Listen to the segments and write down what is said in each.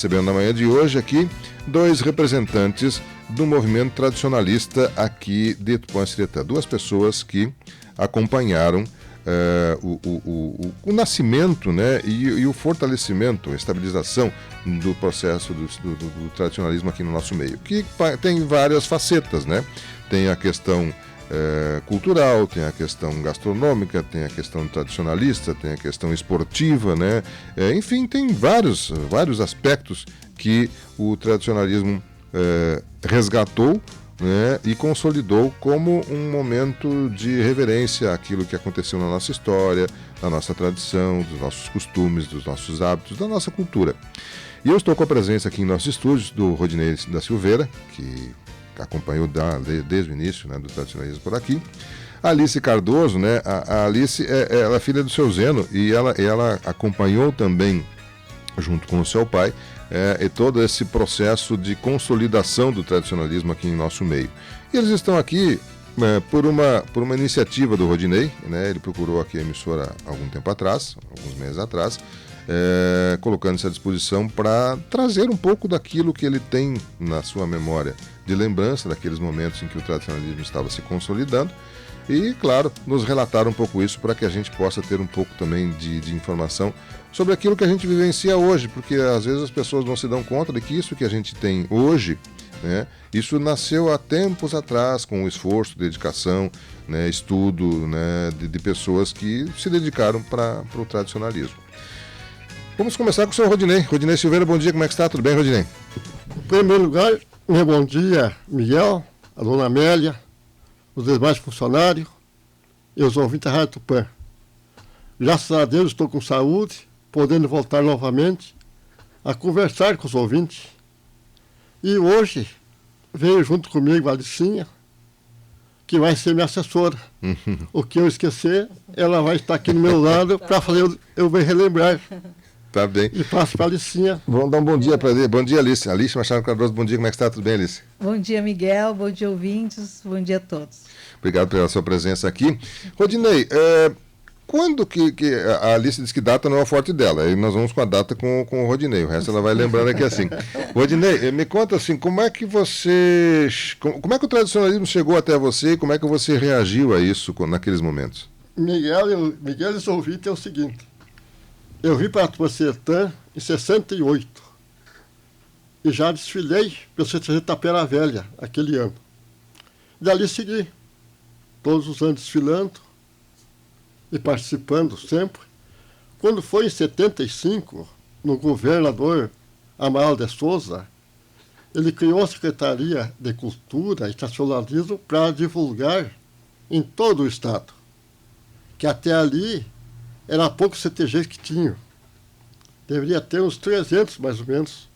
Recebendo na manhã de hoje aqui dois representantes do movimento tradicionalista aqui de Tupã-Sirietã. Duas pessoas que acompanharam o nascimento, né, e o fortalecimento, a estabilização do processo do tradicionalismo aqui no nosso meio, que tem várias facetas, né? Tem a questão cultural, tem a questão gastronômica, tem a questão tradicionalista, tem a questão esportiva, né? Enfim, tem vários aspectos que o tradicionalismo resgatou, né, e consolidou como um momento de reverência àquilo que aconteceu na nossa história, na nossa tradição, dos nossos costumes, dos nossos hábitos, da nossa cultura. E eu estou com a presença aqui em nossos estúdios do Rodinei da Silveira, que acompanhou desde o início, né, do tradicionalismo por aqui. A Alice Cardoso, né? A Alice ela é filha do seu Zeno e ela acompanhou também, junto com o seu pai, e todo esse processo de consolidação do tradicionalismo aqui em nosso meio. E eles estão aqui por uma iniciativa do Rodinei, né? Ele procurou aqui a emissora há algum tempo atrás, alguns meses atrás, colocando-se à disposição para trazer um pouco daquilo que ele tem na sua memória, de lembrança daqueles momentos em que o tradicionalismo estava se consolidando e, claro, nos relatar um pouco isso para que a gente possa ter um pouco também de informação sobre aquilo que a gente vivencia hoje, porque às vezes as pessoas não se dão conta de que isso que a gente tem hoje, né, isso nasceu há tempos atrás com o esforço, dedicação, né, estudo, né, de pessoas que se dedicaram para o tradicionalismo. Vamos começar com o senhor Rodinei. Rodinei Silveira, bom dia, como é que está? Tudo bem, Rodinei? Em primeiro lugar, meu bom dia, Miguel, a dona Amélia, os demais funcionários e os ouvintes da Rádio Tupã. Graças a Deus estou com saúde, podendo voltar novamente a conversar com os ouvintes. E hoje veio junto comigo a Alicinha, que vai ser minha assessora. O que eu esquecer, ela vai estar aqui no meu lado para fazer eu me relembrar. Tá bem. E passo para a Alicinha. Vamos dar um bom dia para ele. Bom dia, Alice. Alice Machado Cardoso, bom dia, como é que está? Tudo bem, Alice? Bom dia, Miguel. Bom dia, ouvintes. Bom dia a todos. Obrigado pela sua presença aqui. Rodinei, quando que a Alice diz que data não é o forte dela, aí nós vamos com a data com o Rodinei, o resto ela vai lembrando aqui assim. Rodinei, me conta assim, como é que o tradicionalismo chegou até você e como é que você reagiu a isso naqueles momentos? Miguel e os ouvintes é o seguinte, eu vim para a Tupã-Sirietã em 68 e já desfilei pelo CTG Tapera Velha, aquele ano. Dali segui, todos os anos desfilando e participando sempre. Quando foi em 75, no governador Amaral de Souza, ele criou a Secretaria de Cultura e Tradicionalismo para divulgar em todo o estado, que até ali era poucos CTGs que tinham. Deveria ter uns 300, mais ou menos.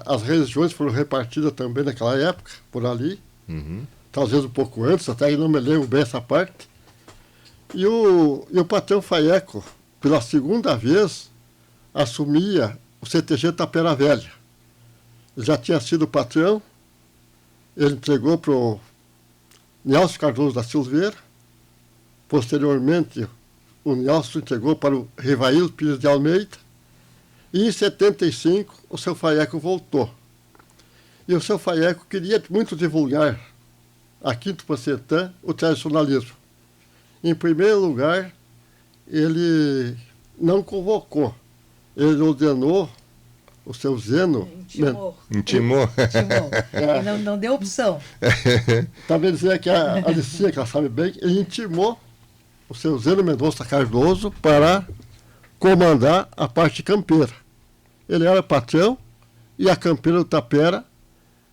As regiões foram repartidas também naquela época, por ali. Talvez um pouco antes, até não me lembro bem essa parte. E o patrão Faeco, pela segunda vez, assumia o CTG Tapera Velha. Ele já tinha sido patrão, ele entregou para o Nelson Cardoso da Silveira, posteriormente o Nelson entregou para o Rivail Pires de Almeida, e em 75 o seu Faeco voltou. E o seu Faeco queria muito divulgar aqui em Tupã-Sirietã o tradicionalismo. Em primeiro lugar, ele não convocou, ele ordenou o seu Zeno... Intimou. E não deu opção. Talvez dizer que a Alicinha, que ela sabe bem, ele intimou o seu Zeno Mendonça Cardoso para comandar a parte campeira. Ele era patrão e a campeira do Tapera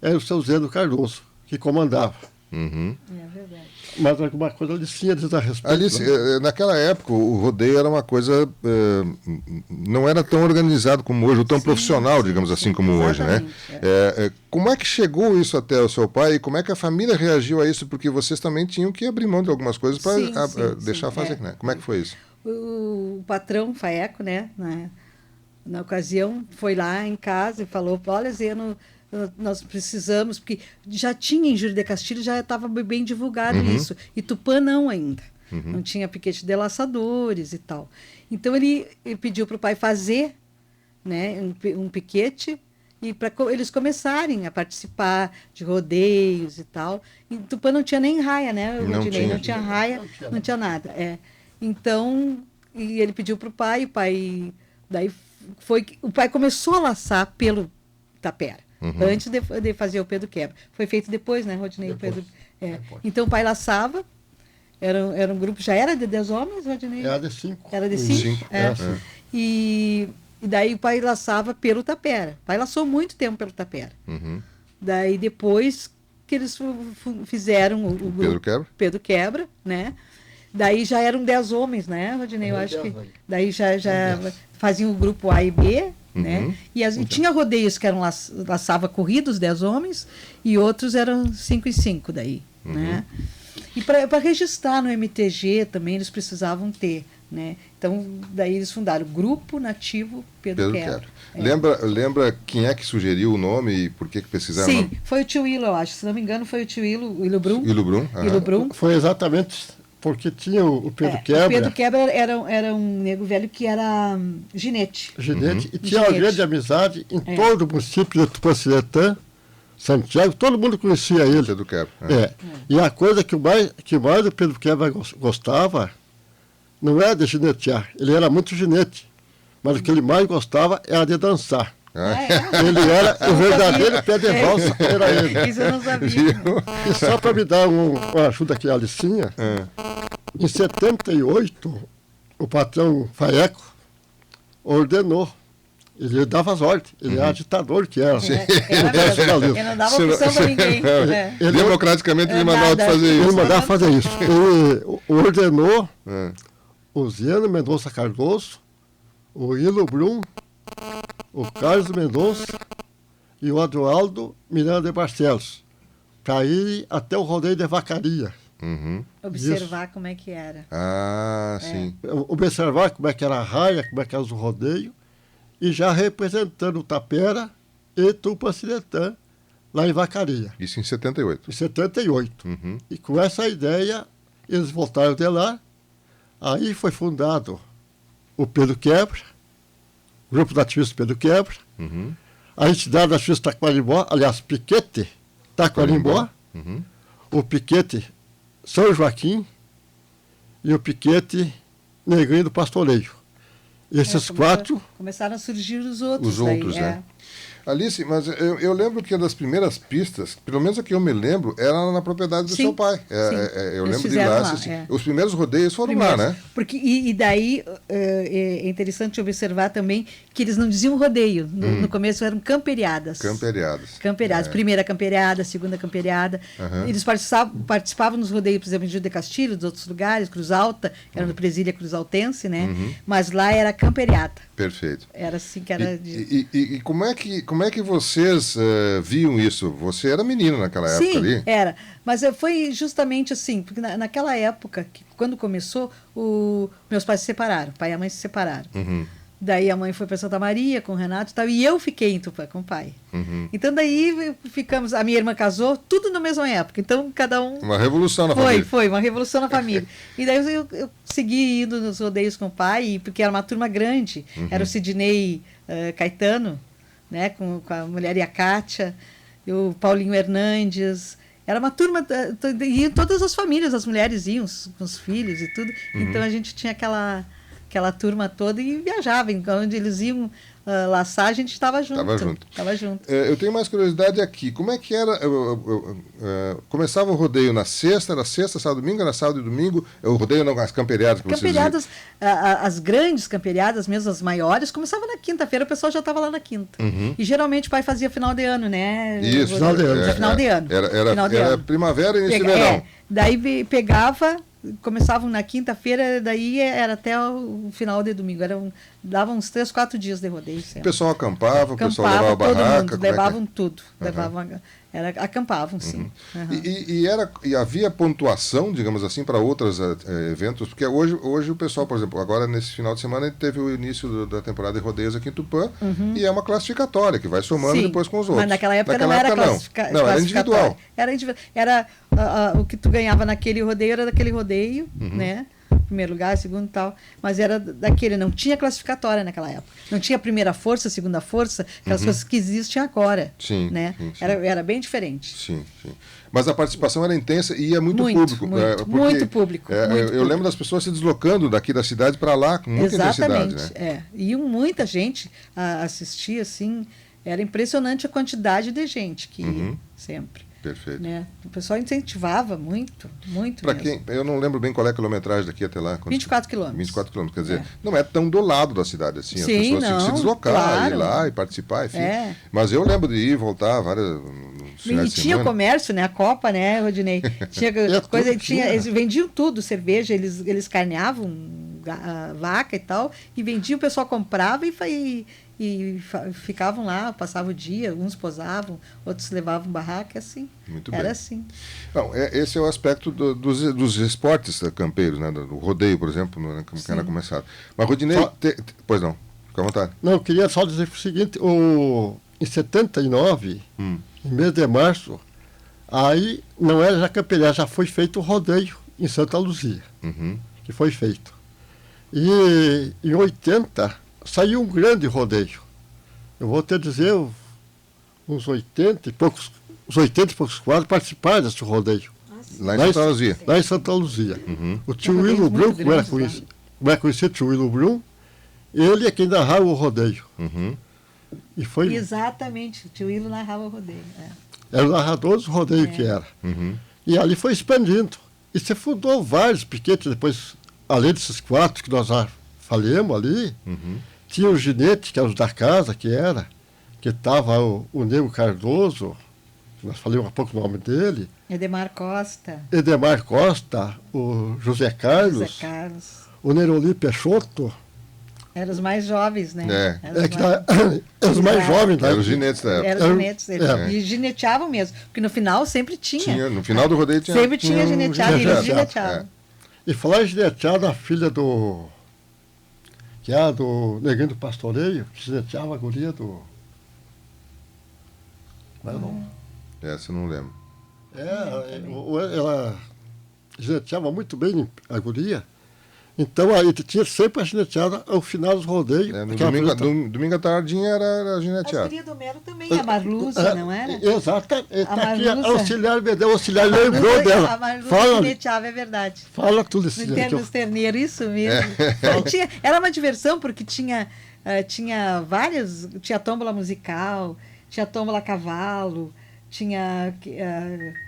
era o seu Zeno Cardoso, que comandava. É verdade. Mas alguma coisa a Alicinha diz a respeito. Alice, naquela época o rodeio era uma coisa, não era tão organizado como hoje, ou tão profissional, digamos assim, como hoje, né? Como é que chegou isso até o seu pai e como é que a família reagiu a isso? Porque vocês também tinham que abrir mão de algumas coisas para deixar fazer, né? Como é que foi isso? O patrão Faeco, né, na ocasião, foi lá em casa e falou, olha, Zeno, nós precisamos, porque já tinha em Júlio de Castilho, já estava bem divulgado isso, e Tupã não ainda. Não tinha piquete de laçadores e tal. Então ele pediu para o pai fazer né, um piquete, e para eles começarem a participar de rodeios e tal. Em Tupã não tinha nem raia, né, Rodinei? Não tinha raia, não tinha nada. Então, e ele pediu para o pai, daí o pai começou a laçar pelo tapera, antes de fazer o Pedro Quebra. Foi feito depois, né, Rodinei? Depois. Então o pai laçava, era um grupo, já era de 10 homens, Rodinei? Era de 5. Era de 5? E daí o pai laçava pelo tapera. O pai laçou muito tempo pelo tapera. Daí depois que eles fizeram o grupo Pedro Quebra, né? Daí já eram 10 homens, né, Rodinei? Eu acho que daí já faziam o grupo A e B, né? E tinha rodeios que eram laçava corridos, 10 homens, e outros eram 5 e 5 daí, né? E para registrar no MTG também eles precisavam ter, né? Então daí eles fundaram o Grupo Nativo Pedro Quebra. Lembra quem é que sugeriu o nome e por que precisaram? Sim, foi o tio Ilo, eu acho. Se não me engano, foi o tio Ilo, o Ilo Brum. Ilo Brum. Foi exatamente porque tinha o Pedro Quebra. O Pedro Quebra era um nego velho que era ginete. E tinha uma grande amizade em todo o município de Tupanciretã, Santiago, todo mundo conhecia ele. Pedro Quebra. E a coisa que mais o Pedro Quebra gostava não era de ginetear, ele era muito ginete, mas o que ele mais gostava era de dançar. Ele era o verdadeiro pé de valsa, era ele. Isso eu não sabia. E só para me dar uma ajuda aqui, Alicinha, em 78, o patrão Faeco ordenou. Ele dava as ordens, ele era ditador que era. Ele não dava opção para ninguém. Democraticamente ele mandava fazer isso. Ele mandava fazer isso. Ele ordenou o Ziano Mendonça Cardoso, o Ilo Brum, o Carlos Mendonça e o Adualdo Miranda de Barcelos, para ir até o rodeio de Vacaria. Observar como é que era. Sim. Observar como é que era a raia, como é que era o rodeio, e já representando o Tapera e Tupanciretã, lá em Vacaria. Isso em 78. Em 78. E com essa ideia, eles voltaram de lá. Aí foi fundado o Pedro Quebra, o Grupo Nativista Pedro Quebra, a entidade nativista Taquarimbó, aliás, Piquete Taquarimbó, o Piquete São Joaquim e o Piquete Negrinho do Pastoreio. Esses quatro... Começaram a surgir os outros. Né? Alice, mas eu lembro que das primeiras pistas, pelo menos a que eu me lembro, era na propriedade do seu pai. Eu lembro de lá. Os primeiros rodeios foram lá, né? Porque, e daí é interessante observar também que eles não diziam rodeio. No começo eram camperiadas. Camperiadas. Primeira camperiada, segunda camperiada. Eles participavam nos rodeios, por exemplo, em Gil de Castilho, dos outros lugares, Cruz Alta, era no Presília Cruz Altense, né? Mas lá era camperiada. Perfeito. Era assim que era... E como é que vocês viam isso? Você era menino naquela época ali? Sim, era. Mas foi justamente assim, porque naquela época, quando começou, meus pais se separaram, pai e a mãe se separaram. Daí a mãe foi para Santa Maria com o Renato e tal, e eu fiquei em Tupã com o pai. Então daí ficamos, a minha irmã casou, tudo na mesma época, então cada um... Uma revolução na família. Foi, uma revolução na família. E daí eu segui indo nos rodeios com o pai, porque era uma turma grande, era o Sidney Caetano, né, com a mulher e a Kátia, e o Paulinho Hernandes, era uma turma, e todas as famílias, as mulheres iam com os filhos e tudo, então a gente tinha aquela turma toda e viajava, onde eles iam laçar, a gente estava junto. Eu tenho mais curiosidade aqui, como é que era, começava o rodeio na sexta, era sexta, sábado, domingo, era sábado e domingo, o rodeio não, as camperiadas que vocês diziam. As grandes camperiadas, mesmo as maiores, começavam na quinta-feira, o pessoal já estava lá na quinta. E geralmente o pai fazia final de ano, né? Isso, final de ano. Final de ano. Era primavera e início de verão. Daí pegava... Começavam na quinta-feira, daí era até o final de domingo. Davam uns 3, 4 dias de rodeio. O pessoal acampava, o pessoal levava barraca. Mundo, levavam tudo. Acampavam, sim. E havia pontuação, digamos assim, para outros eventos? Porque hoje o pessoal, por exemplo, agora nesse final de semana teve o início da temporada de rodeios aqui em Tupã, e é uma classificatória que vai somando depois com os outros. Mas naquela época não era classificatória. Não, era individual. Era o que tu ganhava naquele rodeio era daquele rodeio, né? primeiro lugar, segundo e tal, mas era daquele, não tinha classificatória naquela época. Não tinha primeira força, segunda força, aquelas coisas que existem agora. Sim, né? sim. Era bem diferente. Sim, sim. Mas a participação era intensa e ia muito público. Muito público. Eu lembro das pessoas se deslocando daqui da cidade para lá com muita intensidade. Né? E muita gente assistia, assim, era impressionante a quantidade de gente que ia sempre. Perfeito. Né? O pessoal incentivava muito, muito Para mesmo. quem, eu não lembro bem qual é a quilometragem daqui até lá. 24 quilômetros. 24 quilômetros, quer dizer, não é tão do lado da cidade assim. As Sim, pessoas tinham que se deslocar, claro. ir lá e participar, enfim. É. Mas eu lembro de ir e voltar várias. E tinha o comércio, né? A Copa, né, Rodinei? Tinha coisa, eles vendiam tudo, cerveja, eles carneavam a vaca e tal, e vendiam, o pessoal comprava e ficavam lá, passavam o dia, uns posavam, outros levavam barraca, assim. Muito Era bem. assim. Bom, esse é o aspecto dos esportes campeiros, né? Do rodeio, por exemplo, que era começado. Mas, Rodinei, pois não, fica à vontade. Não, eu queria só dizer o seguinte, em 79, em mês de março, aí não era já campeonato, já foi feito o rodeio em Santa Luzia, que foi feito. E em 80 saiu um grande rodeio. Eu vou até dizer, uns 80 e poucos quadros participaram desse rodeio. Lá em Santa Luzia. Lá em Santa Luzia. O tio Willo Brum, como é conhecido o tio Willo Brum, ele é quem narrava o rodeio. E foi... Exatamente, o tio Willo narrava o rodeio. Era o narrador do rodeio que era. E ali foi expandindo. E se fundou vários piquetes depois, além desses 4 que nós já falamos ali, tinha o ginete, que era os da casa, que estava o Nego Cardoso, que nós falamos há pouco o nome dele. Edemar Costa, o José Carlos, o Neroli Peixoto. Eram os mais jovens, né? Os mais jovens. Eram os ginetes da época. Eram os ginetes. E gineteavam mesmo, porque no final sempre tinha. No final do rodeio tinha. Sempre tinha gineteado, e eles gineteavam. E falar em gineteado, a filha que era do Neguinho do Pastoreio, que gineteava a guria do... Qual é o nome? Essa eu não lembro. Ela gineteava muito bem a guria. Então aí tinha sempre a gineteada ao final dos rodeios. No domingo à tardinha era gineteada. A guria do Mero também, a Marluza, não era? Exatamente. A Marluza. O auxiliar lembrou dela. A Marluza gineteava, é verdade. Fala tudo isso. Nos terneiros, isso mesmo. Era uma diversão, porque tinha várias... Tinha tômbola musical, tinha tômbola a cavalo, tinha...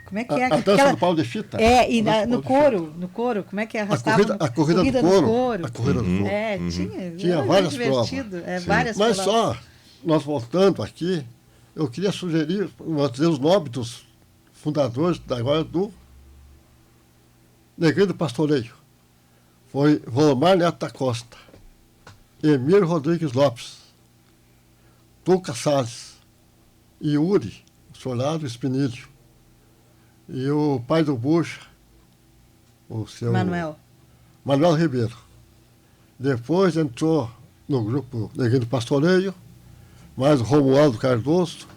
como é que é? A dança do pau de fita. No couro, como é que arrastava? A corrida do couro. A corrida do couro. Tinha várias provas. Várias Mas provas. só, nós voltando aqui, eu queria sugerir, dizer os nomes dos fundadores agora do Neguinho do Pastoreio. Foi Volmar Neto da Costa, Emílio Rodrigues Lopes, Tuca Salles, Yuri Solado Espinilho, e o pai do Bucha, o seu Manuel Ribeiro. Depois entrou no grupo Neguinho do Pastoreio, mais o Romualdo Cardoso,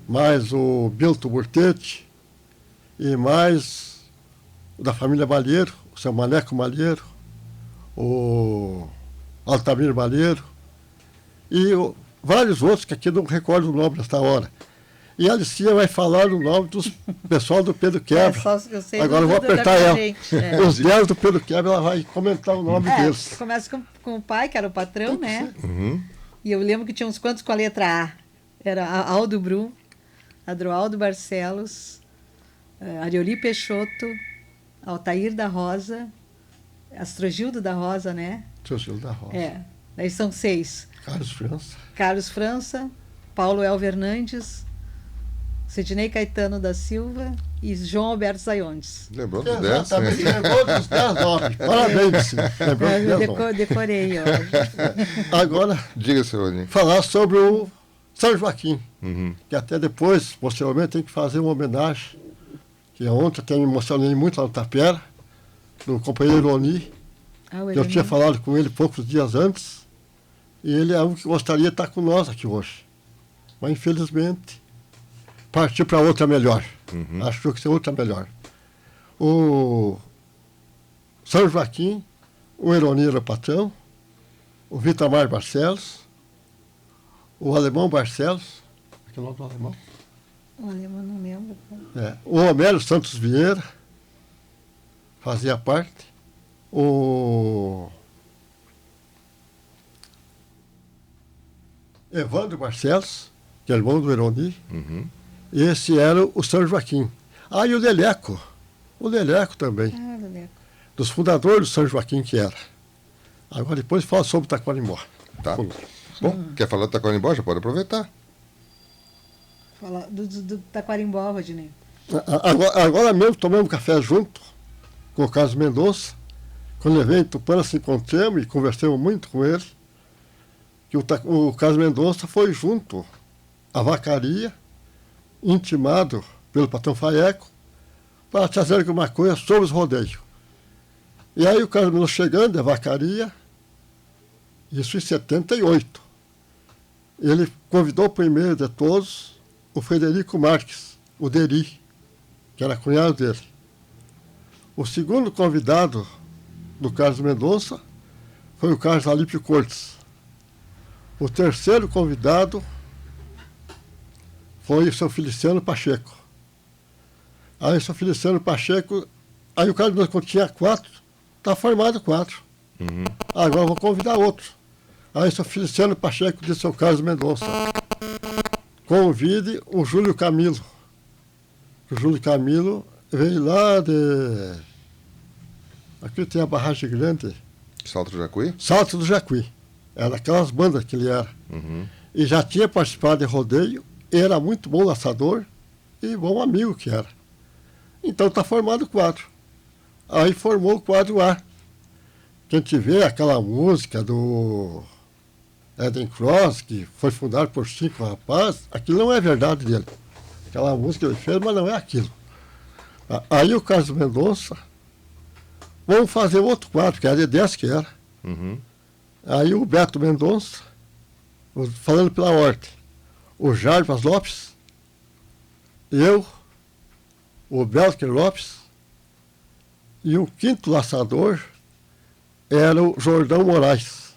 mais o Bilto Burtete, e mais o da família Malheiro, o seu Maneco Malheiro, o Altamir Malheiro, e vários outros que aqui não recordo o nome nesta hora. E a Alicia vai falar o nome dos pessoal do Pedro Quebra. Agora eu vou apertar ela. Os 10 do Pedro Quebra, ela vai comentar o nome deles. Começa com o pai, que era o patrão, né? E eu lembro que tinha uns quantos com a letra A. Era Aldo Brum, Adroaldo Barcelos, Arioli Peixoto, Altair da Rosa, Astrogildo da Rosa, né? Astrogildo da Rosa. Daí são 6. Carlos França, Paulo Elver Hernandes, Sidney Caetano da Silva e João Alberto Zayondes. Lembrou dos 10? Lembrou dos 10 nomes. Parabéns. Decorei hoje. Agora, diga, senhor Rodinei, falar sobre o São Joaquim, que até depois, posteriormente, tem que fazer uma homenagem, que ontem até me emocionei muito lá no Tapera, do companheiro Oni, que eu tinha falado com ele poucos dias antes, e ele é um que gostaria de estar com nós aqui hoje. Mas, infelizmente, partiu para outra melhor. Achou que seria outra melhor. O São Joaquim, o Eroni era o patrão, o Vitamar Barcelos, o Alemão Barcelos, que é o nome do alemão? O alemão não lembro. O Homero Santos Vieira fazia parte, o Evandro Barcelos, que é irmão do Eroni, esse era o São Joaquim. E o Leleco também, Leleco. dos fundadores do São Joaquim que era. Agora depois fala sobre o Taquarimbó. Tá. Bom, quer falar do Taquarimbó? Já pode aproveitar. Falar do Taquarimbó, Rodinei. Agora mesmo tomamos café junto com o Carlos Mendonça. Quando ele veio em Tupã, nós nos encontramos e conversamos muito com ele. Que o Carlos Mendonça foi junto à vacaria, intimado pelo patrão Faeco, para trazer alguma coisa sobre os rodeios. E aí o Carlos Mendonça chegando da vacaria, isso em 78, ele convidou o primeiro de todos, o Frederico Marques, o Deri, que era cunhado dele. O segundo convidado do Carlos Mendonça foi o Carlos Alípio Cortes. O terceiro convidado foi o seu Feliciano Pacheco. Aí o seu Feliciano Pacheco, aí o Carlos Mendonça tinha 4, está formado 4. Agora eu vou convidar outro. Aí o seu Feliciano Pacheco disse ao Carlos Mendonça: convide o Júlio Camilo. O Júlio Camilo veio lá de... Aqui tem a barragem grande. Salto do Jacuí? Salto do Jacuí. Era aquelas bandas que ele era. E já tinha participado de rodeio, era muito bom laçador e bom amigo que era. Então está formado o quadro. Aí formou o quadro A. Quem tiver aquela música do Eden Cross, que foi fundado por 5 rapazes, aquilo não é verdade dele. Aquela música ele fez, mas não é aquilo. Aí o Carlos Mendonça, vamos fazer outro quadro, que era de 10 que era. Aí o Beto Mendonça, falando pela ordem, o Jarbas Lopes, eu, o Belker Lopes, e o quinto laçador era o Jordão Moraes,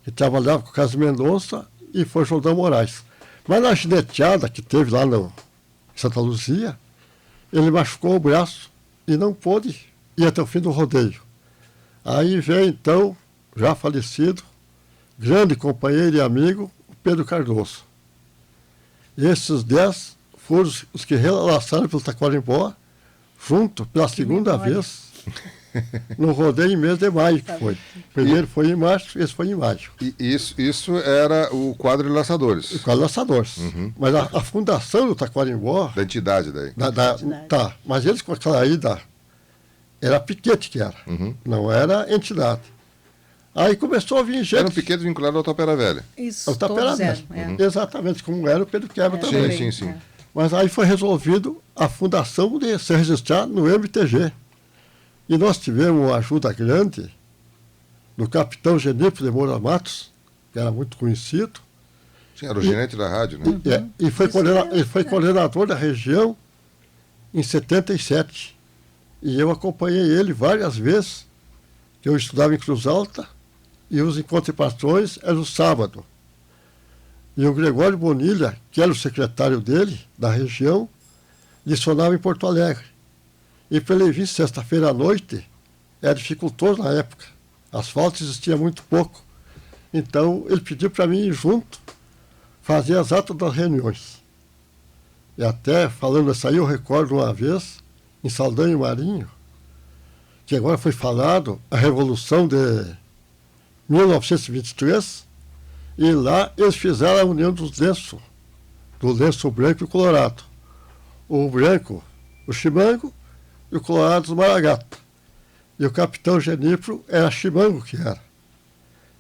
que trabalhava com o Carlos Mendonça, e foi Jordão Moraes. Mas na gineteada que teve lá em Santa Luzia, ele machucou o braço e não pôde ir até o fim do rodeio. Aí veio então, já falecido, grande companheiro e amigo, o Pedro Cardoso. E esses 10 foram os que relaçaram pelo Taquarimbó, junto, pela segunda vez, no rodeio em mês de maio que foi. Primeiro foi em março, esse foi em maio. E isso era o quadro de laçadores? O quadro de laçadores. Mas a fundação do Taquarimbó... Da entidade daí? Tá, mas eles com aquela ida, era piquete que era, não era entidade. Aí começou a vir gente... Era um piquete vinculado ao Tapera Velha? Isso, ao Tapera Velha. Exatamente, como era o Pedro Quebra também. Sim. Mas aí foi resolvido a fundação de se registrar no MTG. E nós tivemos uma ajuda grande do capitão Genífero de Moura Matos, que era muito conhecido. Sim, era o gerente da rádio, né? E foi coordenador da região em 77. E eu acompanhei ele várias vezes, que eu estudava em Cruz Alta, e os encontros e patrões eram no sábado. E o Gregório Bonilha, que era o secretário dele, da região, lecionava em Porto Alegre. E para ele vir sexta-feira à noite, era dificultoso na época. Asfalto existia muito pouco. Então, ele pediu para mim ir junto, fazer as atas das reuniões. E até, falando isso aí, eu recordo uma vez, em Saldanha Marinho, que agora foi falado, a Revolução de 1923, e lá eles fizeram a união dos lenços, do lenço branco e colorado. O branco, o chimango, e o colorado, os maragata. E o capitão Genífero era chimango que era.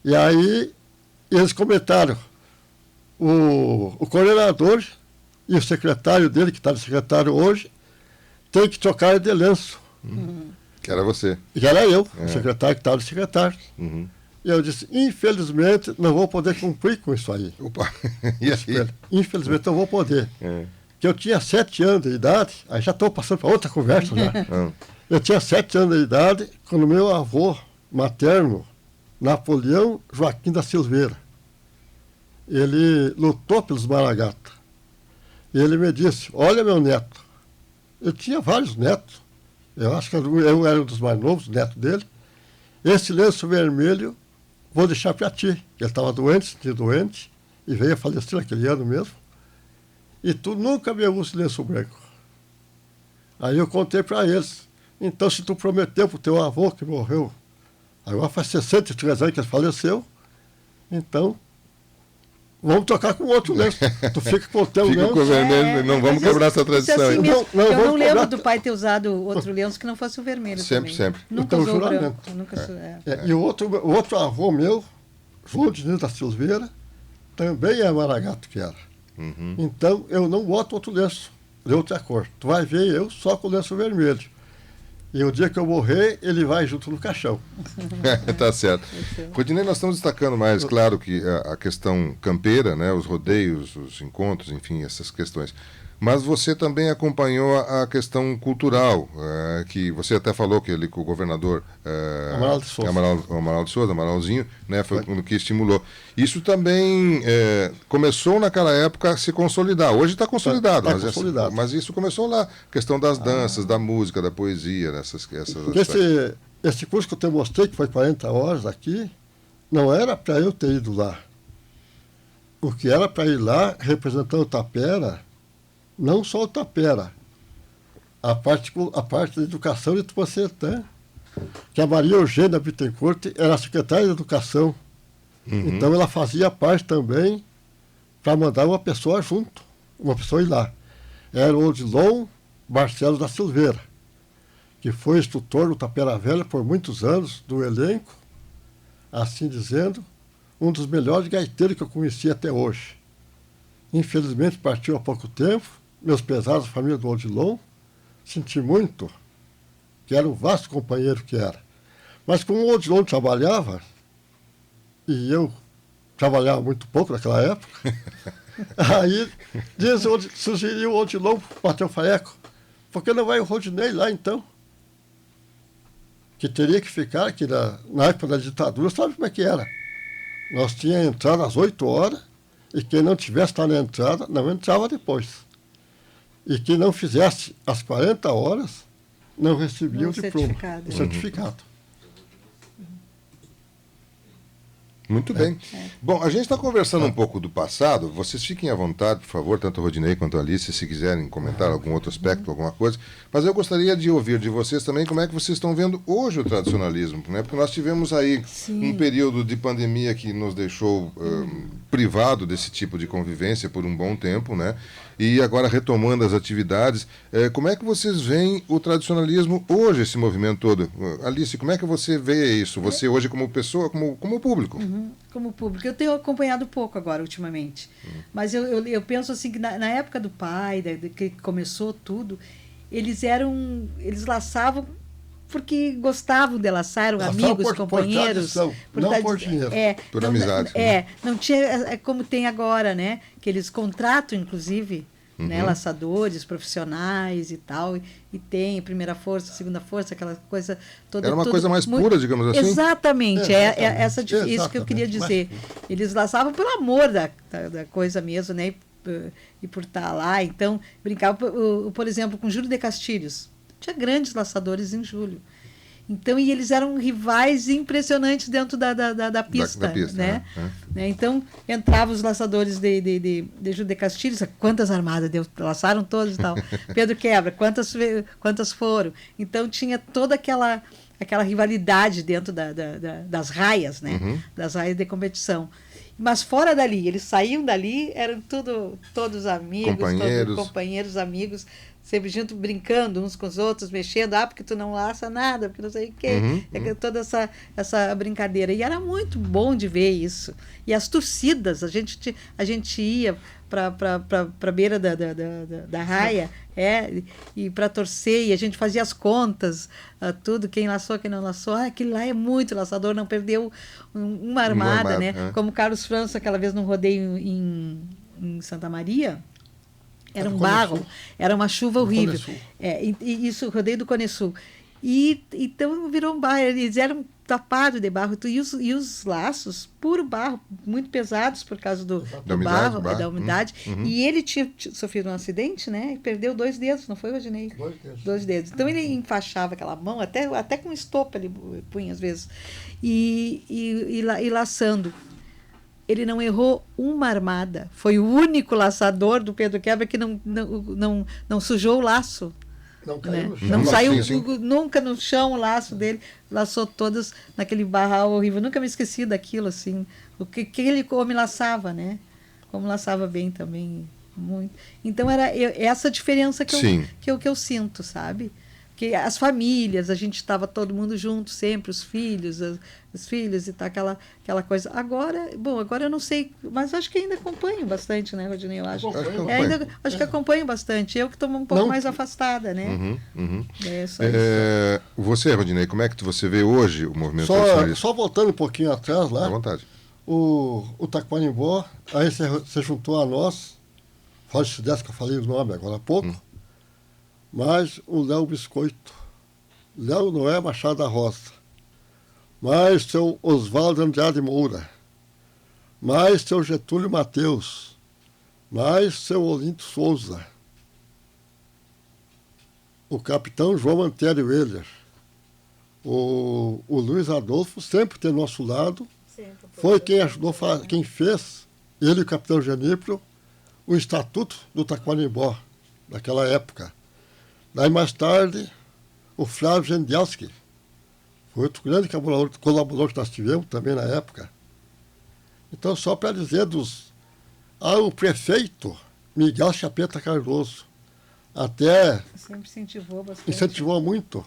E aí eles comentaram, o coordenador e o secretário dele, que está de secretário hoje, tem que trocar de lenço. Que era você. E era eu, o secretário que estava de secretário. E eu disse, infelizmente, não vou poder cumprir com isso aí. Opa, e aí? Infelizmente, não vou poder. que eu tinha 7 anos de idade, aí já estou passando para outra conversa já. Eu tinha 7 anos de idade quando meu avô materno, Napoleão Joaquim da Silveira, ele lutou pelos Maragatas. E ele me disse, olha meu neto, eu tinha vários netos, eu acho que eu era um dos mais novos, neto dele, esse lenço vermelho vou deixar para ti. Ele estava doente, sentia doente, e veio a falecer naquele ano mesmo. E tu nunca me usa lenço branco. Aí eu contei para eles. Então, se tu prometeu para o teu avô que morreu, agora faz 63 anos que ele faleceu, então vamos tocar com outro lenço. Tu fica com o teu Fica lenço. com o vermelho, não vamos quebrar essa tradição. Assim aí. mesmo. Não, Eu não lembro cobrar. do pai ter usado outro lenço que não fosse o vermelho. Sempre, também. sempre. Nunca Então, usou o juramento. branco. Nunca, E o outro avô meu, João Diniz da Silveira, também é maragato que era. Então, eu não boto outro lenço de outra cor. Tu vai ver eu só com o lenço vermelho. E o dia que eu morrer, ele vai junto no caixão. Tá certo. Rodinei, nós estamos destacando mais, claro, que a questão campeira, né, os rodeios, os encontros, enfim, essas questões. Mas você também acompanhou a questão cultural, que você até falou que ele com o governador Amaral de Souza. Amaral de Souza, Amaralzinho, né, foi o que estimulou. Isso também começou naquela época a se consolidar. Hoje está consolidado, Tá consolidado. mas isso começou lá, questão das danças, da música, da poesia, essas Esse curso que eu te mostrei, que foi 40 horas aqui, não era para eu ter ido lá. O que era para ir lá, representando o Tapera, não só o Tapera, a parte da educação de Tupancetã, que a Maria Eugênia Bittencourt era a secretária de educação. Então ela fazia parte também para mandar uma pessoa junto, uma pessoa ir lá. Era o Odilon Barcelos da Silveira, que foi instrutor do Tapera Velha por muitos anos, do elenco, assim dizendo, um dos melhores gaiteiros que eu conheci até hoje. Infelizmente partiu há pouco tempo, meus pesados, a família do Odilon, senti muito, que era um vasto companheiro que era. Mas como o Odilon trabalhava, e eu trabalhava muito pouco naquela época, aí sugeriu o Odilon bater o Faeco, por que não vai o Rodinei lá então? Que teria que ficar aqui na época da ditadura, sabe como é que era? Nós tínhamos entrado às 8 horas, e quem não tivesse lá na entrada, não entrava depois. E quem não fizesse as 40 horas, não recebia o diploma, o certificado. Muito bem. Bom, a gente está conversando um pouco do passado. Vocês fiquem à vontade, por favor, tanto a Rodinei quanto a Alice, se quiserem comentar algum outro aspecto, alguma coisa. Mas eu gostaria de ouvir de vocês também como é que vocês estão vendo hoje o tradicionalismo, né? Porque nós tivemos aí um período de pandemia que nos deixou privado desse tipo de convivência por um bom tempo, né? E agora retomando as atividades, como é que vocês veem o tradicionalismo hoje, esse movimento todo? Alice, como é que você vê isso? Você hoje como pessoa, como público? Como público. Eu tenho acompanhado pouco agora, ultimamente. Mas eu penso assim, que na época do pai, que começou tudo, eles laçavam porque gostavam de laçar, eram amigos, companheiros. Não por dinheiro. Por amizade. Não tinha como tem agora, né? Que eles contratam, inclusive, né, laçadores profissionais e tal, e tem primeira força, segunda força, aquela coisa toda. Era uma coisa mais pura, digamos assim? Exatamente, isso que eu queria dizer. Eles laçavam pelo amor da coisa mesmo, né? E por estar lá, então, brincava, por exemplo, com Júlio de Castilhos. Tinha grandes laçadores em Júlio. Então, e eles eram rivais impressionantes dentro da pista, né? Então, entravam os laçadores de Júlio de Castilhos, quantas armadas laçaram todos e tal. Pedro Quebra, quantas foram. Então, tinha toda aquela rivalidade dentro das raias, né? Das raias de competição. Mas fora dali, eles saíam dali, eram todos amigos, companheiros, amigos, sempre junto, brincando uns com os outros, mexendo, porque tu não laça nada, porque não sei o quê. Toda essa brincadeira. E era muito bom de ver isso. E as torcidas, a gente ia para a beira da raia, e para torcer, e a gente fazia as contas, tudo, quem laçou, quem não laçou. Aquele lá é muito laçador, não perdeu uma armada, né? Como Carlos França, aquela vez num rodeio em Santa Maria, Era um do Cone barro, Sul. era uma chuva Do horrível. Cone Sul. E isso, rodeio do Cone Sul. E então virou um barro, eles eram tapados de barro. E os laços, puro barro, muito pesados por causa do umidade, barro, da umidade. E ele tinha sofrido um acidente, né? E perdeu 2 dedos, não foi, Rodinei? 2 dedos. Então ele enfaixava aquela mão, até com estopa ele punha às vezes. E laçando. Ele não errou uma armada. Foi o único laçador do Pedro Quebra que não sujou o laço. Não caiu no chão. Não saiu sim. nunca no chão o laço dele. Laçou todas naquele barral horrível. Nunca me esqueci daquilo, assim. O que ele como laçava, né? Como laçava bem também. Muito. Então, era essa diferença que eu sinto, sabe? Porque as famílias, a gente estava todo mundo junto sempre, os filhos, as filhas e tal, aquela coisa. Agora eu não sei, mas acho que ainda acompanho bastante, né, Rodinei? Eu acho. Acho que acompanho bastante. Eu que estou um pouco mais afastada, né? É só isso. Você, Rodinei, como é que você vê hoje o movimento tradicionalista? Só voltando um pouquinho atrás lá, à vontade. o Taquarimbó, aí você juntou a nós, pode-se dessa que eu falei o nome agora há pouco, mas o Léo Biscoito, Léo Noé Machado da Roça, mais seu Oswaldo Andrade Moura, mais seu Getúlio Mateus, mais seu Olinto Souza, o capitão João Antério Euler, o Luiz Adolfo sempre tem nosso lado, foi quem ajudou, quem fez, ele e o capitão Geníprio, o Estatuto do Taquarimbó, daquela época. Daí, mais tarde, o Flávio Gendialski, foi outro grande colaborador que nós tivemos também na época. Então, só para dizer o prefeito Miguel Chapeta Cardoso, até sempre incentivou muito.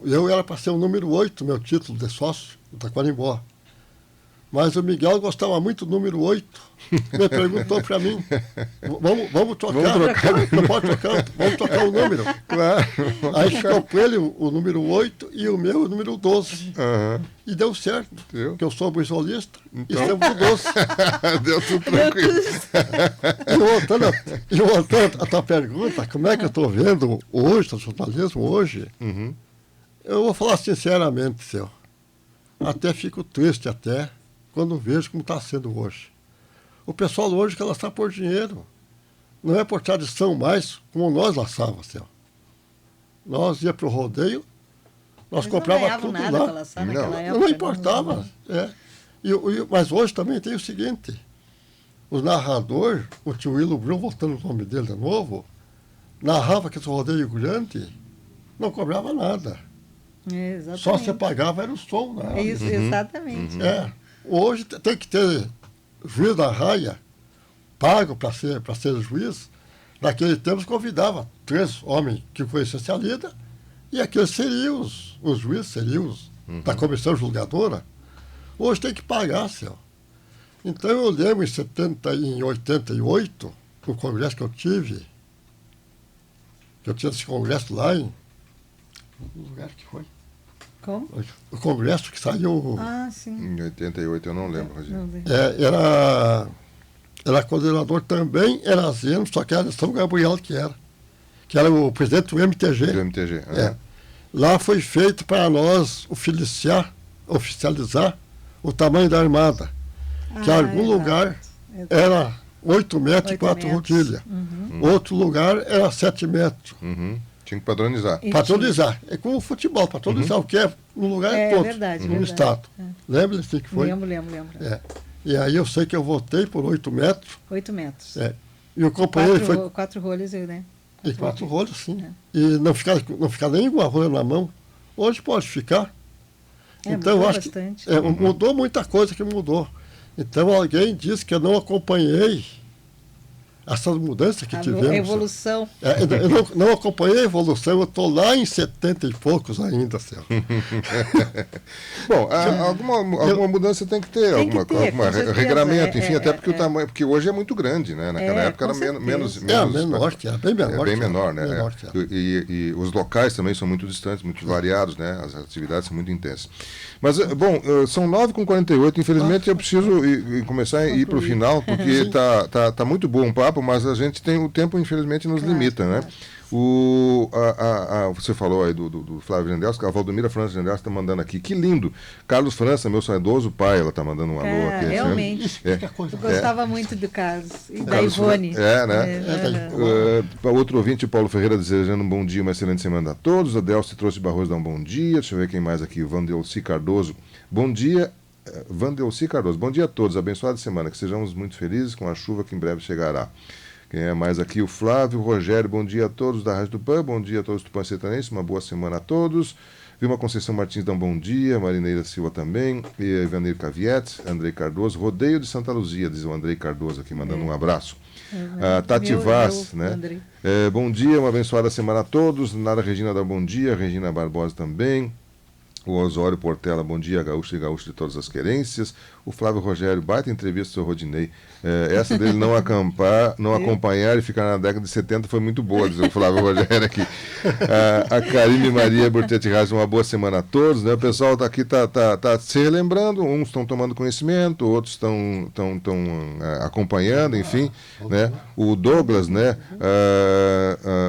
Eu era para ser o número 8, meu título de sócio do Taquarimbó. Mas o Miguel gostava muito do número 8. Me perguntou para mim, vamos trocar. Não pode trocar, vamos trocar o número. Claro. Aí ficou com ele o número 8 e o meu o número 12. E deu certo, porque eu sou brisolista e sempre o 12. Deu tudo tranquilo. E voltando a tua pergunta, como é que eu estou vendo hoje, o jornalismo hoje, eu vou falar sinceramente, seu. Até fico triste quando vejo como está sendo hoje. O pessoal hoje quer laçar por dinheiro. Não é por tradição mais como nós laçávamos, seu. Nós ia para o rodeio, nós comprávamos tudo nada lá. Laçar naquela época, Não importava. Mas hoje também tem o seguinte, o narrador, o tio Willo Brum, voltando o nome dele de novo, narrava que esse rodeio grande não cobrava nada. Exatamente. Só você pagava era o som. Né? Isso, exatamente. Hoje tem que ter juiz da raia, pago para ser juiz. Naquele tempo convidava 3 homens que conhecessem a lida, e aqueles seriam os juízes, seriam da comissão julgadora. Hoje tem que pagar, senhor. Então eu lembro em 88, no congresso que eu tive esse congresso lá em... Que lugar que foi? Como? O congresso que saiu... Sim. Em 88, eu não lembro, Rogério. Era coordenador também, era Zeno, só que era São Gabriel que era o presidente do MTG. Do MTG. Lá foi feito para nós oficializar o tamanho da armada. Que em algum lugar era 8 metros e 4 rodilhas. Outro lugar era 7 metros. Tinha que padronizar. Patronizar. É como o futebol, patronizar o que é no lugar é todo. Verdade, no estado. Lembra assim que foi? Lembro. E aí eu sei que eu votei por 8 metros. 8 metros. E o companheiro foi... 4 rolhas, né? E 4 rolhas, sim. E não ficar nem com a rolha na mão. Hoje pode ficar. Então eu acho bastante. que mudou muita coisa que mudou. Então alguém disse que eu não acompanhei essas mudanças que tivemos. A evolução. Eu não acompanhei a evolução, eu estou lá em 70 e poucos ainda, Céu. Bom, alguma mudança tem que ter, algum regramento, enfim, até porque o tamanho, porque hoje é muito grande, né? Naquela época era menos menor, bem menor. Bem menor, né? E os locais também são muito distantes, muito variados, né? As atividades são muito intensas. Mas, bom, são 9h48, infelizmente eu preciso começar a ir para o final, porque está muito bom o papo. papo, mas a gente tem o tempo, infelizmente, nos limita, né? Você falou aí do Flávio Gendelski, a Valdomira França Gendelski está mandando aqui. Que lindo! Carlos França, meu saudoso pai, ela está mandando um alô aqui. Realmente. Eu gostava muito do Carlos e da Carlos Ivone. Outro ouvinte, Paulo Ferreira, desejando um bom dia, uma excelente semana a todos. A Delci trouxe Barroso dá um bom dia. Deixa eu ver quem mais aqui. Vandelci Cardoso. Bom dia. Vandelci Cardoso. Bom dia a todos. Abençoada semana. Que sejamos muito felizes com a chuva que em breve chegará. Quem é mais aqui? O Flávio Rogério, bom dia a todos da Rádio Tupã, bom dia a todos do Tupã Sertanense, uma boa semana a todos. Vilma Conceição Martins dá um bom dia, Marineira Silva também, e Ivanir Cavietes, Andrei Cardoso, Rodeio de Santa Luzia, diz o Andrei Cardoso aqui, mandando um abraço. Tati Vaz, né? Bom dia, uma abençoada semana a todos. Nara Regina dá um bom dia, Regina Barbosa também. O Osório Portela, bom dia, gaúcho e gaúcho de todas as querências. O Flávio Rogério, baita entrevista do seu Rodinei. Essa dele não acompanhar e ficar na década de 70 foi muito boa, diz o Flávio Rogério aqui. A Karine Maria Burtetti Reis, uma boa semana a todos, né? O pessoal aqui tá se relembrando, uns estão tomando conhecimento, outros estão acompanhando, enfim, né? O Douglas, né?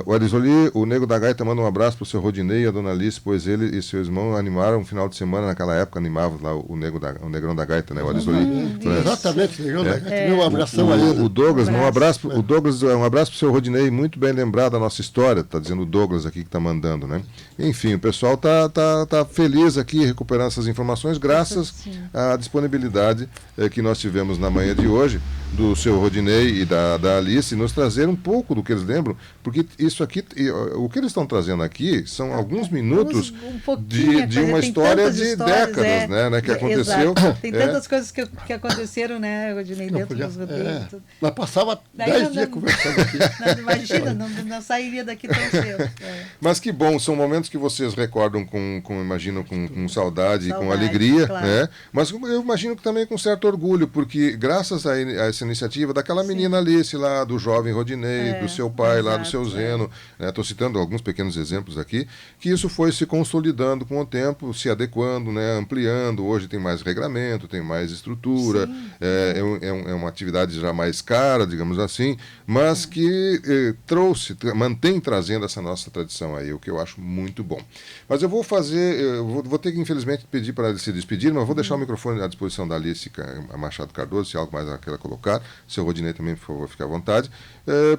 O Arizoli, o Nego da Gaita, manda um abraço pro seu Rodinei e a dona Alice, pois ele e seu irmão animaram um final de semana, naquela época animavam lá o Negrão da Gaita, né? O Arizoli. Exatamente, Negrão da Gaita. Um abração a ele. O Douglas, um abraço pro seu Rodinei, muito bem lembrado da nossa história, tá dizendo o Douglas aqui que tá mandando, né? Enfim, o pessoal tá feliz aqui recuperando essas informações, graças à disponibilidade que nós tivemos na manhã de hoje, do seu Rodinei e da Alice, nos trazer um pouco do que eles lembram, porque isso aqui, o que eles estão trazendo aqui são alguns minutos de uma história de décadas, né, que aconteceu. Tem tantas coisas que aconteceram, né, Rodinei, dentro dos rodeios. Nós passava 10 dias conversando aqui. Imagina, não sairia daqui tão cedo. Mas que bom, são momentos que vocês recordam imagino, com saudade e com alegria, claro, né? Mas eu imagino que também com certo orgulho, porque graças a essa iniciativa daquela menina Alice lá, do jovem Rodinei, do seu pai lá, do seu Zeno, estou citando alguns pequenos exemplos aqui, que isso foi se consolidando com o tempo, se adequando, né, ampliando. Hoje tem mais regramento, tem mais estrutura, é uma atividade já mais cara, digamos assim, mas que mantém trazendo essa nossa tradição aí, o que eu acho muito bom. Mas eu vou vou ter que infelizmente pedir para ele se despedir, mas vou deixar o microfone à disposição da Alice Machado Cardoso, se algo mais ela queira colocar, seu Rodinei também, por favor, fique à vontade,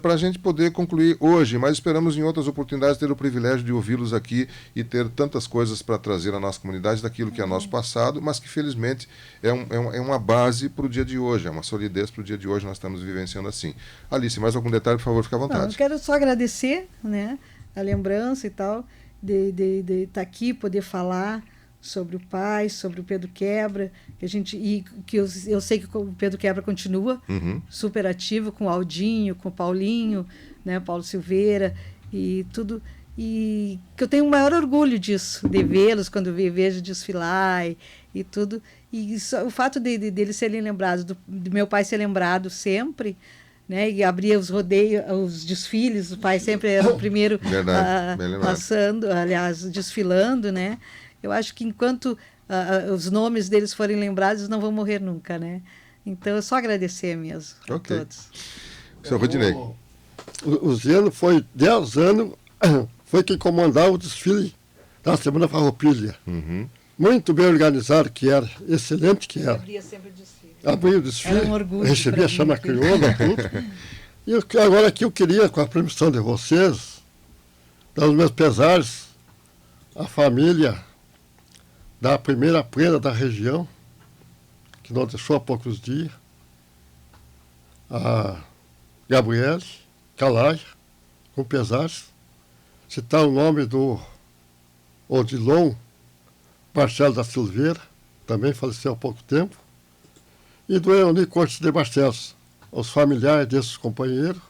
para a gente poder concluir hoje, mas esperamos em outras oportunidades ter o privilégio de ouvi-los aqui e ter tantas coisas para trazer à nossa comunidade daquilo que é nosso passado, mas que felizmente é uma base para o dia de hoje, é uma solidez para o dia de hoje, nós estamos vivenciando assim. Alice, mais algum detalhe, por favor, fique à vontade. Eu quero só agradecer, né, a lembrança e tal, de estar aqui, poder falar sobre o pai, sobre o Pedro Quebra, que eu sei que o Pedro Quebra continua super ativo, com o Aldinho, com o Paulinho, né, Paulo Silveira e tudo, e que eu tenho o maior orgulho disso, de vê-los quando eu vejo desfilar e tudo, e o fato deles serem lembrados, do meu pai ser lembrado sempre, né, e abria os rodeios, os desfiles, o pai sempre era o primeiro desfilando, né? Eu acho que enquanto os nomes deles forem lembrados, não vão morrer nunca, né? Então, é só agradecer mesmo a todos. Seu Rodinei. O Zeno foi 10 anos, foi quem comandava o desfile da Semana Farroupilha. Muito bem organizado que era, excelente que era. Abria sempre o desfile. Abria o desfile, era um orgulho, recebia a chama crioula, tudo. E agora aqui eu queria, com a permissão de vocês, dar os meus pesares à família da primeira prenda da região, que nos deixou há poucos dias, a Gabriele Calai, com pesares, citar o nome do Odilon Marcelo da Silveira, também faleceu há pouco tempo, e do Euni Cortes de Barcelos, os familiares desses companheiros,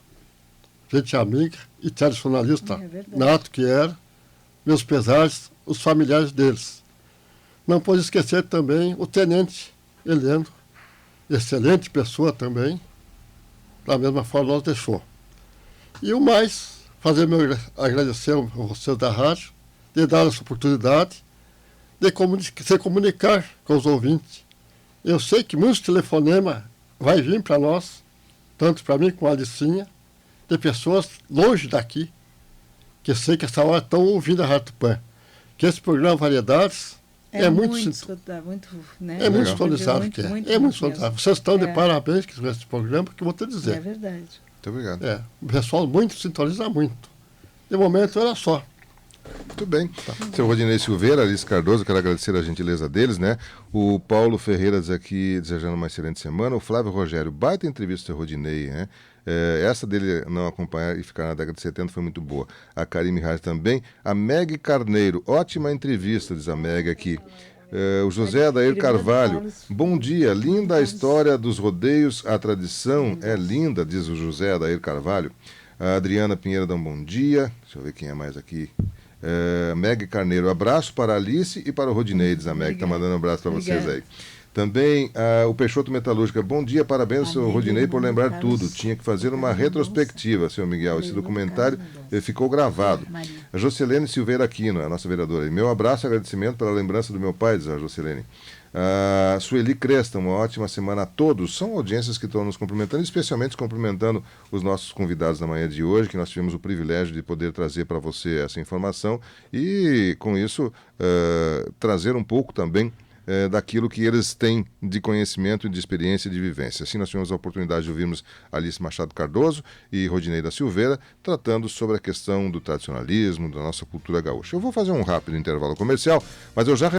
gente amiga e tradicionalista nato que era, meus pesares, os familiares deles. Não pode esquecer também o tenente Heleno, excelente pessoa também, da mesma forma nos deixou. E o mais, agradecer a vocês da rádio, de dar essa oportunidade de se comunicar com os ouvintes. Eu sei que muitos telefonemas vai vir para nós, tanto para mim como a Alicinha, tem pessoas longe daqui, que eu sei que essa hora estão ouvindo a Rádio Tupã. Que esse programa Variedades é muito né? É muito sintonizado que é. É muito sintonizado. Vocês estão de parabéns com esse programa, que eu vou te dizer. É verdade. Muito obrigado. O pessoal muito sintoniza muito. De momento, era só. Muito bem. Seu Rodinei Silveira, Alice Cardoso, quero agradecer a gentileza deles, né? O Paulo Ferreira diz aqui, desejando uma excelente semana. O Flávio Rogério, baita entrevista do seu Rodinei, né? Essa dele não acompanhar e ficar na década de 70 foi muito boa. A Karime Reis também. A Meg Carneiro, ótima entrevista, diz a Meg aqui. O José Adair Carvalho, bom dia, linda a história dos rodeios, a tradição é linda, diz o José Adair Carvalho. A Adriana Pinheiro dá um bom dia, deixa eu ver quem é mais aqui. Meg Carneiro, abraço para a Alice e para o Rodinei, diz a Meg, está mandando um abraço para vocês aí. Também o Peixoto Metalúrgica, bom dia, parabéns ao seu Rodinei por lembrar tudo. Tinha que fazer uma retrospectiva, seu Miguel. Esse documentário ficou gravado. A Jocelene Silveira Aquino, a nossa vereadora. Meu abraço e agradecimento pela lembrança do meu pai, diz a Jocelene. Sueli Cresta, uma ótima semana a todos. São audiências que estão nos cumprimentando, especialmente cumprimentando os nossos convidados na manhã de hoje, que nós tivemos o privilégio de poder trazer para você essa informação e, com isso, trazer um pouco também daquilo que eles têm de conhecimento, de experiência e de vivência. Assim, nós tivemos a oportunidade de ouvirmos Alice Machado Cardoso e Rodinei da Silveira tratando sobre a questão do tradicionalismo, da nossa cultura gaúcha. Eu vou fazer um rápido intervalo comercial, mas eu já